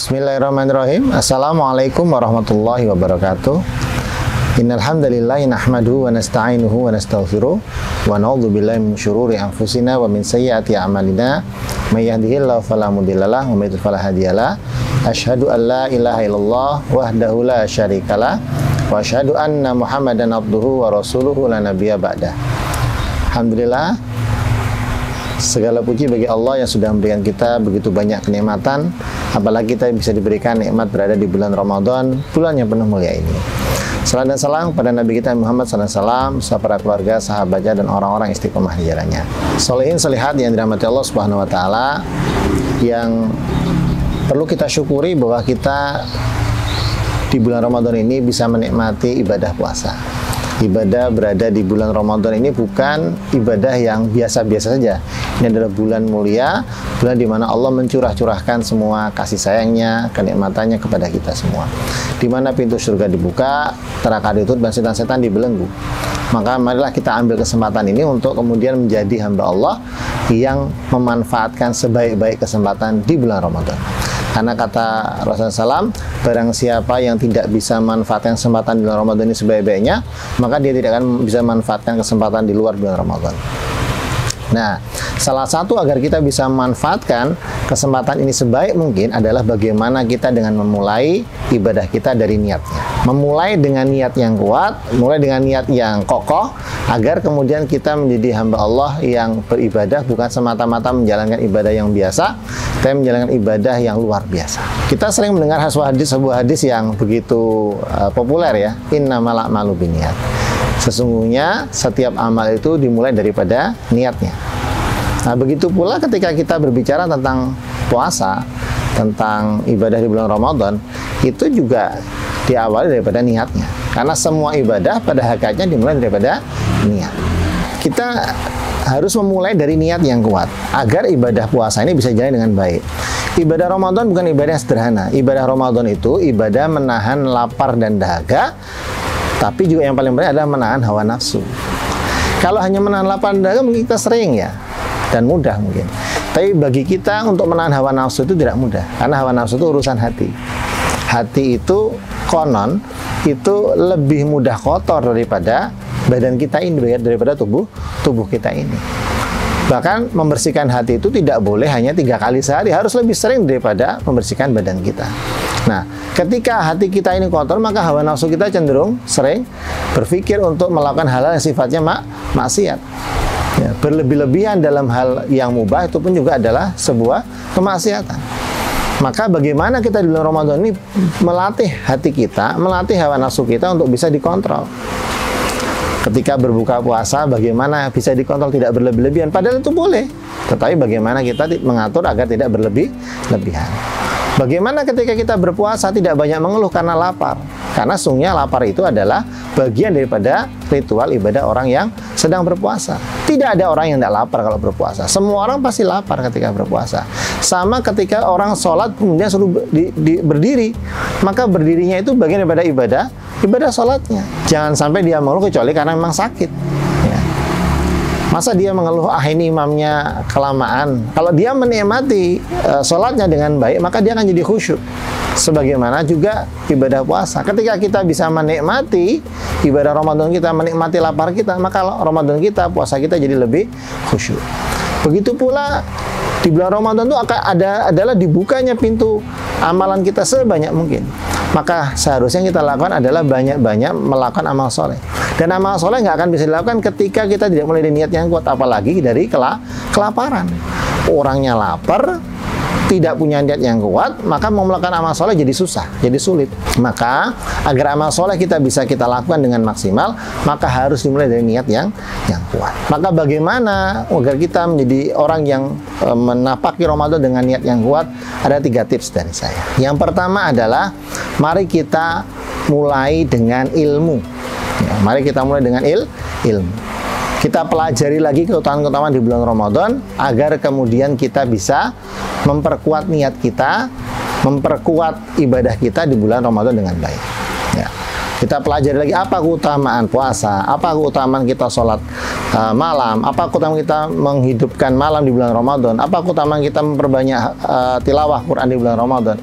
Bismillahirrahmanirrahim. Assalamualaikum warahmatullahi wabarakatuh. Innal hamdalillah nahmaduhu wa nasta'inuhu wa nastaghfiruh wa na'udzu billahi min syururi anfusina wa min sayyiati a'malina. May yahdihillahu fala mudhillalah wa may yudhlil fala hadiyalah. Asyhadu an la ilaha illallah wahdahu la syarikalah wa asyhadu anna Muhammadan abduhu wa rasuluhu la nabiyya ba'dah. Alhamdulillah, segala puji bagi Allah yang sudah memberikan kita begitu banyak kenikmatan, apalagi kita bisa diberikan nikmat berada di bulan Ramadan, bulan yang penuh mulia ini. Salam dan salam kepada Nabi kita Muhammad SAW, para keluarga, sahabatnya, dan orang-orang istiqomah di jalannya. Sholihin sholihat yang dirahmati Allah Subhanahu Wa Taala, yang perlu kita syukuri bahwa kita di bulan Ramadan ini bisa menikmati ibadah puasa. Ibadah berada di bulan Ramadan ini bukan ibadah yang biasa-biasa saja. Ini adalah bulan mulia, bulan di mana Allah mencurah-curahkan semua kasih sayangnya, kenikmatannya kepada kita semua. Di mana pintu surga dibuka, neraka ditutup, dan setan-setan dibelenggu. Maka marilah kita ambil kesempatan ini untuk kemudian menjadi hamba Allah yang memanfaatkan sebaik-baik kesempatan di bulan Ramadan. Karena kata Rasulullah SAW, barang siapa yang tidak bisa manfaatkan kesempatan di bulan Ramadan ini sebaik-baiknya, maka dia tidak akan bisa manfaatkan kesempatan di luar bulan Ramadan. Nah, salah satu agar kita bisa memanfaatkan kesempatan ini sebaik mungkin adalah bagaimana kita dengan memulai ibadah kita dari niatnya. Memulai dengan niat yang kuat, mulai dengan niat yang kokoh, agar kemudian kita menjadi hamba Allah yang beribadah bukan semata-mata menjalankan ibadah yang biasa, tapi menjalankan ibadah yang luar biasa. Kita sering mendengar sebuah hadis yang begitu populer ya, innamal a'malu binniyat. Sesungguhnya setiap amal itu dimulai daripada niatnya. Nah, begitu pula ketika kita berbicara tentang puasa, tentang ibadah di bulan Ramadan, itu juga diawali daripada niatnya. Karena semua ibadah pada hakikatnya dimulai daripada niat. Kita harus memulai dari niat yang kuat agar ibadah puasa ini bisa jalan dengan baik. Ibadah Ramadan bukan ibadah yang sederhana. Ibadah Ramadan itu ibadah menahan lapar dan dahaga, tapi juga yang paling penting adalah menahan hawa nafsu. Kalau hanya menahan lapar dan dahaga mungkin kita sering ya, dan mudah mungkin. Tapi bagi kita untuk menahan hawa nafsu itu tidak mudah, karena hawa nafsu itu urusan hati. Hati itu konon itu lebih mudah kotor daripada badan kita ini, daripada tubuh kita ini. Bahkan membersihkan hati itu tidak boleh hanya 3 kali sehari, harus lebih sering daripada membersihkan badan kita. Nah, ketika hati kita ini kotor, maka hawa nafsu kita cenderung sering berpikir untuk melakukan hal-hal yang sifatnya maksiat. Ya, berlebih-lebihan dalam hal yang mubah itu pun juga adalah sebuah kemaksiatan. Maka bagaimana kita di bulan Ramadan ini melatih hati kita, melatih hawa nafsu kita untuk bisa dikontrol. Ketika berbuka puasa, bagaimana bisa dikontrol tidak berlebih-lebihan? Padahal itu boleh, tetapi bagaimana kita mengatur agar tidak berlebih-lebihan? Bagaimana ketika kita berpuasa tidak banyak mengeluh karena lapar? Karena sungguhnya lapar itu adalah bagian daripada ritual ibadah orang yang sedang berpuasa. Tidak ada orang yang tidak lapar kalau berpuasa. Semua orang pasti lapar ketika berpuasa. Sama ketika orang sholat kemudian suruh berdiri, maka berdirinya itu bagian daripada ibadah sholatnya. Jangan sampai dia mengeluh kecuali karena memang sakit. Ya. Masa dia mengeluh, ini imamnya kelamaan. Kalau dia menikmati sholatnya dengan baik, maka dia akan jadi khusyuk. Sebagaimana juga ibadah puasa. Ketika kita bisa menikmati ibadah Ramadan kita, menikmati lapar kita, maka Ramadan kita, puasa kita jadi lebih khusyuk. Begitu pula di bulan Ramadan itu adalah dibukanya pintu amalan kita sebanyak mungkin. Maka seharusnya kita lakukan adalah banyak-banyak melakukan amal soleh. Dan amal soleh nggak akan bisa dilakukan ketika kita tidak mulai dari niat yang kuat, apalagi dari kelaparan. Orangnya lapar, tidak punya niat yang kuat, maka mau melakukan amal soleh jadi susah, jadi sulit. Maka agar amal soleh kita bisa kita lakukan dengan maksimal, maka harus dimulai dari niat yang kuat. Maka bagaimana agar kita menjadi orang yang menapaki Ramadan dengan niat yang kuat? Ada 3 tips dari saya. Yang pertama adalah mari kita mulai dengan ilmu. Ya, mari kita mulai dengan ilmu. Kita pelajari lagi keutamaan-keutamaan di bulan Ramadan agar kemudian kita bisa memperkuat niat kita, memperkuat ibadah kita di bulan Ramadan dengan baik. Ya. Kita pelajari lagi apa keutamaan puasa, apa keutamaan kita sholat malam, apa keutamaan kita menghidupkan malam di bulan Ramadan, apa keutamaan kita memperbanyak tilawah Quran di bulan Ramadan.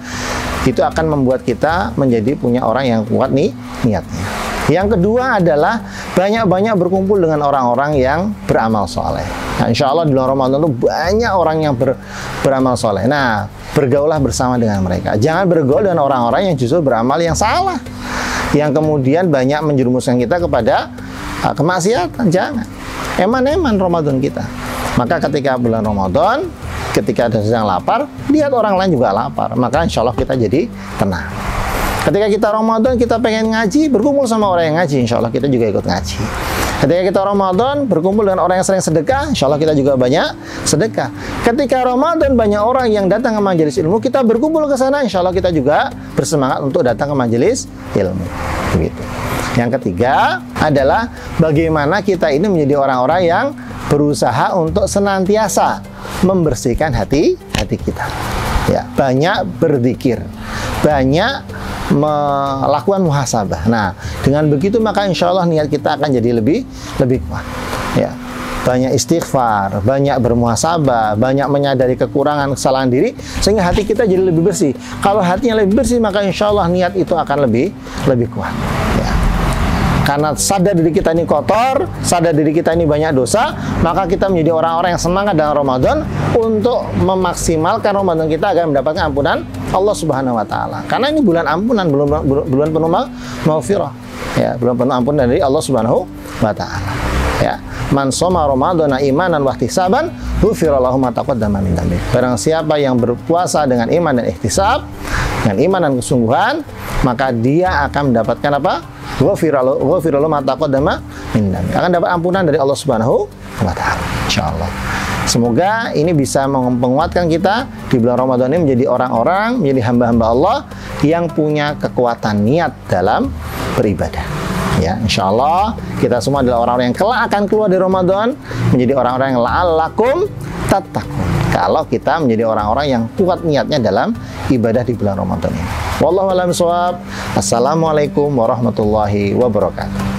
Itu akan membuat kita menjadi punya orang yang kuat nih niatnya. Yang kedua adalah banyak-banyak berkumpul dengan orang-orang yang beramal soleh. Nah, insya Allah di bulan Ramadan itu banyak orang yang beramal soleh. Nah, bergaulah bersama dengan mereka. Jangan bergaul dengan orang-orang yang justru beramal yang salah, yang kemudian banyak menjerumuskan kita kepada kemaksiatan. Jangan. Eman-eman Ramadan kita. Maka ketika bulan Ramadan, ketika ada sedang lapar, lihat orang lain juga lapar. Maka insya Allah kita jadi tenang. Ketika kita Ramadan, kita pengen ngaji, berkumpul sama orang yang ngaji, insya Allah kita juga ikut ngaji. Ketika kita Ramadan, berkumpul dengan orang yang sering sedekah, insya Allah kita juga banyak sedekah. Ketika Ramadan, banyak orang yang datang ke majelis ilmu, kita berkumpul ke sana, insya Allah kita juga bersemangat untuk datang ke majelis ilmu. Begitu. Yang ketiga adalah bagaimana kita ini menjadi orang-orang yang berusaha untuk senantiasa membersihkan hati kita. Ya, banyak berzikir, banyak melakukan muhasabah. Nah, dengan begitu maka insya Allah niat kita akan jadi lebih kuat. Ya, banyak istighfar, banyak bermuhasabah, banyak menyadari kekurangan, kesalahan diri, sehingga hati kita jadi lebih bersih. Kalau hatinya lebih bersih, maka insya Allah niat itu akan lebih kuat. Ya. Karena sadar diri kita ini kotor, sadar diri kita ini banyak dosa, maka kita menjadi orang-orang yang semangat dalam Ramadan untuk memaksimalkan Ramadan kita agar mendapatkan ampunan Allah Subhanahu wa taala. Karena ini bulan ampunan, bulan penuh maghfirah. Ya, bulan penuh ampunan dari Allah Subhanahu wa taala. Ya. Man shoma Ramadhana imanan wa ihtisaban, ghufira lahu ma taqaddama min dzambi. Barang siapa yang berpuasa dengan iman dan ihtisab, dengan iman dan kesungguhan, maka dia akan mendapatkan apa? Ghufira lahu ma taqaddama min dzambi. Akan dapat ampunan dari Allah Subhanahu wa taala. Insyaallah. Semoga ini bisa menguatkan kita di bulan Ramadan ini menjadi orang-orang, menjadi hamba-hamba Allah yang punya kekuatan niat dalam beribadah. Ya, insya Allah kita semua adalah orang-orang yang kelak akan keluar dari Ramadan menjadi orang-orang yang la'allakum tattaqun. Kalau kita menjadi orang-orang yang kuat niatnya dalam ibadah di bulan Ramadan ini. Wallahu a'lam bishawab. Assalamualaikum warahmatullahi wabarakatuh.